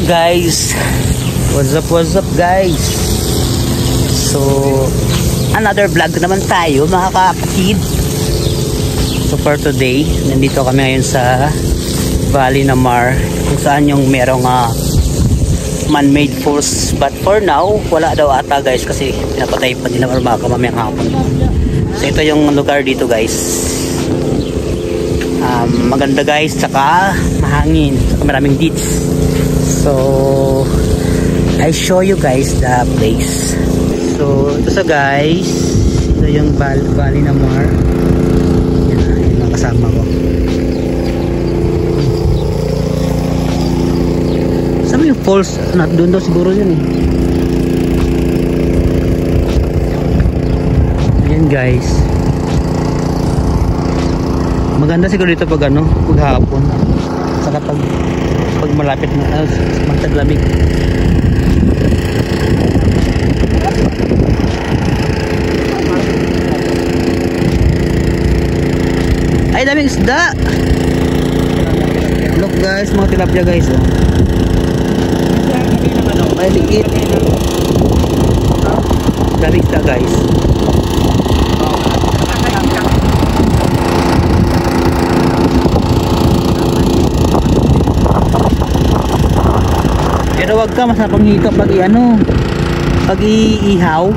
Hello guys, what's up guys? So another vlog naman tayo mga kapatid. So for today, nandito kami ngayon sa Valley Namar, kung saan yung merong man-made falls. But for now, wala daw ata guys, kasi pinapatay pa nila or baka mamayang hapon. So ito yung lugar dito guys. Maganda guys, tsaka mahangin, tsaka maraming beach. So I show you guys the place. So ito sa guys, ito yung Valley Namar. Yan ang kasama ko. Saan yung falls? Doon daw siguro yun eh. Yan guys, maganda siguro dito pag hapon, saka pag malapit na magtaglamig. Ay, daming isda. Look guys, mga tilapia guys, oh. Ay, liit. Daming isda guys. Pero wag ka masarapang hika pag iihaw.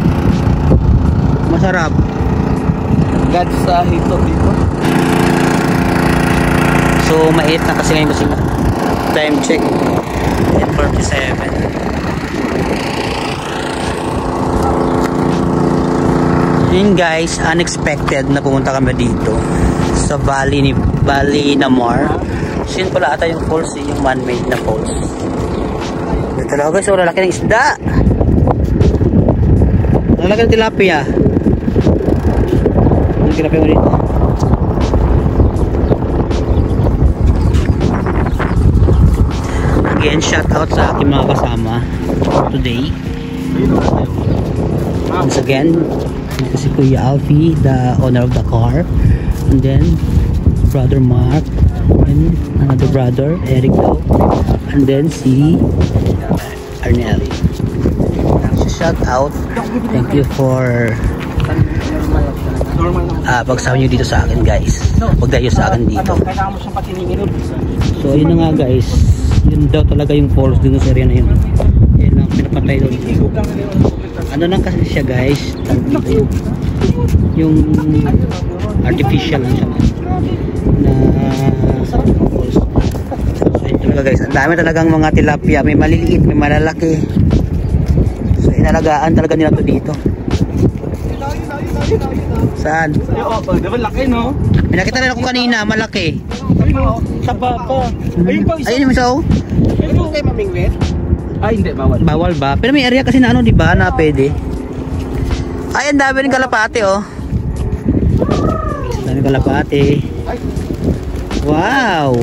Masarap. God sa hito dito. So mait na kasi ngayon kasi time check 10:47. Yun guys, unexpected na pumunta kami dito sa Valley Namar. So yun pala ata yung falls, yung man-made na falls. Ito lang guys, lalaki ng isda. Lalaki ng tilapia. Ang tilapia mo dito. Again, shout out sa aking mga kasama today. Once again, ito si Kuya Alfie, the owner of the car. And then, Brother Mark. And another brother, Eric daw. And then si Arnel. So shout out, thank you for pagsama nyo dito sa akin guys, pagdayo sa akin dito. So yun na nga guys, yun daw talaga yung falls dun sa area na yun. Yan ang pinapatay doon. Ano lang kasi siya guys, yung artificial lang siya na falls. Guys, ang dami talagang mga tilapia, may maliliit, may malalaki. So inalagaan talaga nila to dito. Saan? Malaki no? May nakita rin ako kanina, malaki. Sa baba. Ayun yung isa oh. Pero kayo mamingwit? Ay hindi, bawal. Bawal ba? Pero may area kasi na di ba, na pwede. Ay, ang dami rin kalapate oh. Ang dami kalapate. Wow.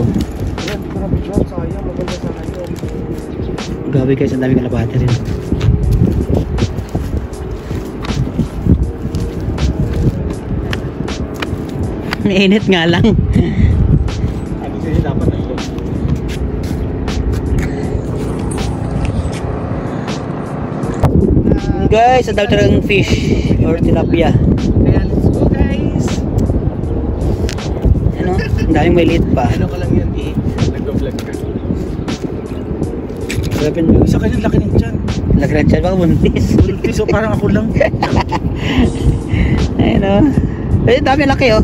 Grabe guys, ang daming kalapate rin. Mainit nga lang. Ano kasi dapat na ito? Guys, ang dami talagang fish or tilapia. Kaya let's go guys. Ano? Ang daming maliit pa. Ano ka lang yan eh? Nag-vlog ka. Isa kanyang laki ng tiyan. Laki ng tiyan, baka buntis. Buntis, so parang ako lang. Ayun o. Ayun, dami laki o.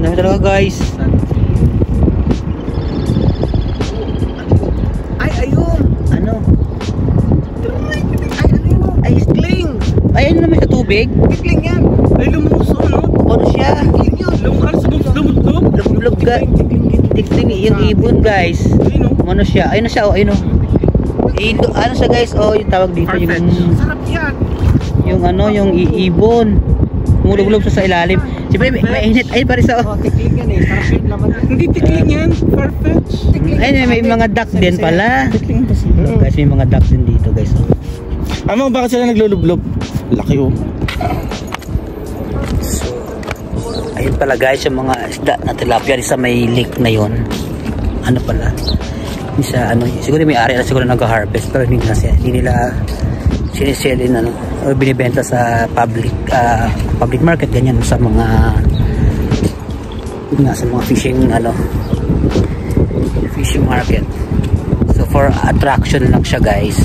Dami talaga guys. Ay, ayun. Ano? Ay, ano yun? Ay, sling. Ay, ano naman sa tubig? Sling yan. Ay, lumuso, no? Ano siya? Sling yun. Lumukar sa lumutog. Lumulog ka. Tikling yung ibon guys. Ano siya? Ayun na siya oh, ayun oh. Ano siya guys? Oh, yung tawag dito yung sarap yan. Yung yung ibon. Umulog-ulog sa ilalim. Siyempre mainit. Ayun pa rin sa oh. Tikling yan eh. Sarap yun naman. Hindi tikling yan. Perfect. Ayun, may mga duck din pala. Guys, may mga duck din dito guys oh. Ano, bakit sila naglulublog? Laki oh. Ayun pala guys, yung mga isda na tilapia sa may lake na yon. Ano pala? Sa ano, siguro may ari na siguro nag-harvest pero hindi nila siniselin ano o binibenta sa public market ganyan sa mga fishing fishing market. So for attraction lang siya guys.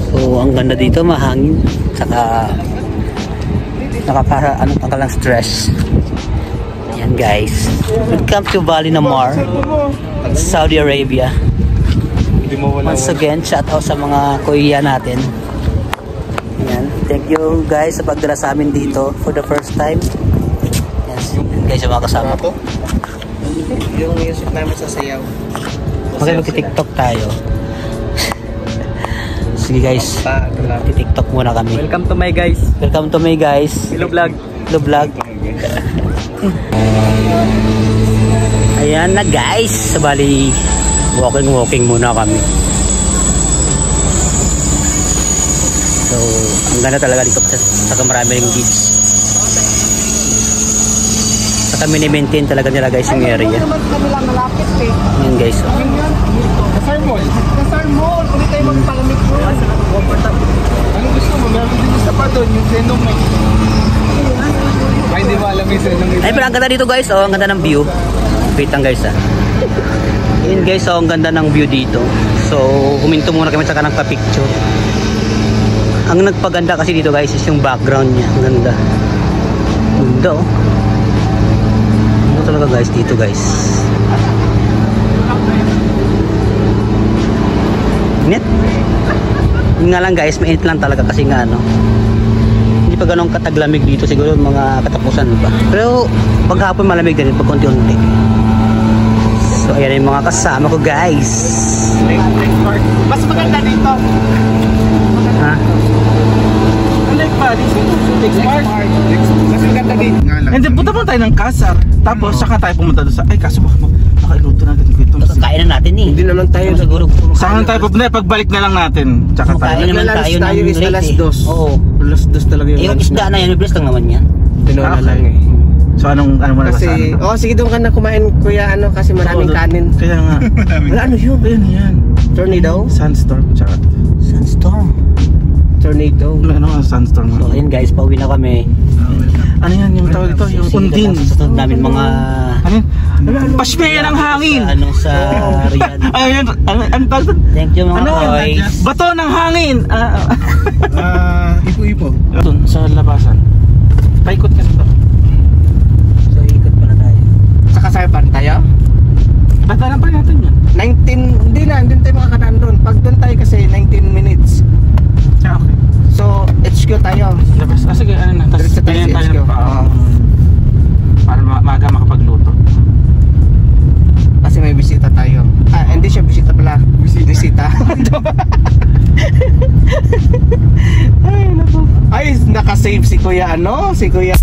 So ang ganda dito, mahangin saka nakaka tanggal ng stress. Yan guys. Welcome to Valley Namar, Saudi Arabia. Once again, shout out sa mga kuya natin. Yan. Thank you guys sa pagdala sa amin dito for the first time. Yes, guys, yung mga kasama ko. Yung music namin sa sayaw. Mag-tiktok tayo. Sige guys, tiktok muna kami. Welcome to my guys. Welcome to my guys. Hello vlog. Hello vlog. Ayan na guys, bali walking muna kami. So ang ganda talaga dito saka marami ring beach. Saka mini-maintain talaga nila guys yung area. Ayan guys, oh. Kasar Mall. Kung tayo magpalamig po. Ano gusto mo? Meron din isa pa doon, yung Zenom eh. Ay, di ba alam yung Zenom? Ay, pero ang ganda dito guys, oh, ang ganda ng view. Wait lang guys, ah. Yun guys, oh, ang ganda ng view dito. So, huminto muna kami saka nagpa-picture. Ang nagpaganda kasi dito guys is yung background niya. Ang ganda. Ganda, oh. Ano talaga guys dito guys. Init. Yun nga lang guys, mainit lang talaga kasi nga ano, hindi pa ganun kataglamig dito, siguro mga katapusan pa. Pero paghapon malamig din pag konti-unti. So ayan yung mga kasama ko guys. Mas maganda dito. Ha? Like pa, dito. Mas maganda dito. Hindi, punta mo tayo ng Kasar. Tapos saka tayo pumunta doon sa, ay kaso baka iluto na ganito ito. Kain na natin eh. Hindi naman tayo siguro. Saan tayo pupunta? Pagbalik na lang natin. Tsaka tayo. Kain naman tayo ng late eh. Oo. Alas 2 talaga yung Yung isda na yan, bilis lang naman yan. Tinola lang eh. So ano mo na kasi, sige doon ka na kumain kuya kasi maraming kanin. Kaya nga. Wala ano yun? Ayan yan. Tornado? Sandstorm. Tsaka. Sandstorm. Tornado. Ano nga sandstorm? So ayun guys, pauwi na kami. Ano yan yung tawag ito? Yung undin. Susunod namin mga pasmeya ng hangin. Sa Riyadh. Ayun, ano tawag ito? Thank you mga boys. Bato ng hangin. Ipo-ipo. Doon sa labasan. Paikot ka nito. So ikot pa na tayo. Sa Kasarpan tayo? Bata lang pa natin yan. 19, hindi tayo makakadaan doon. Pag doon tayo kasi 19 minutes. Okay. So, HQ tayo. Labas. Sige, ano na. Tapos tayo pa. Para maaga makapagluto. Kasi may bisita tayo. Hindi siya bisita pala. Bisita. Ay, naku. Ay, nakasave si Kuya Si Kuya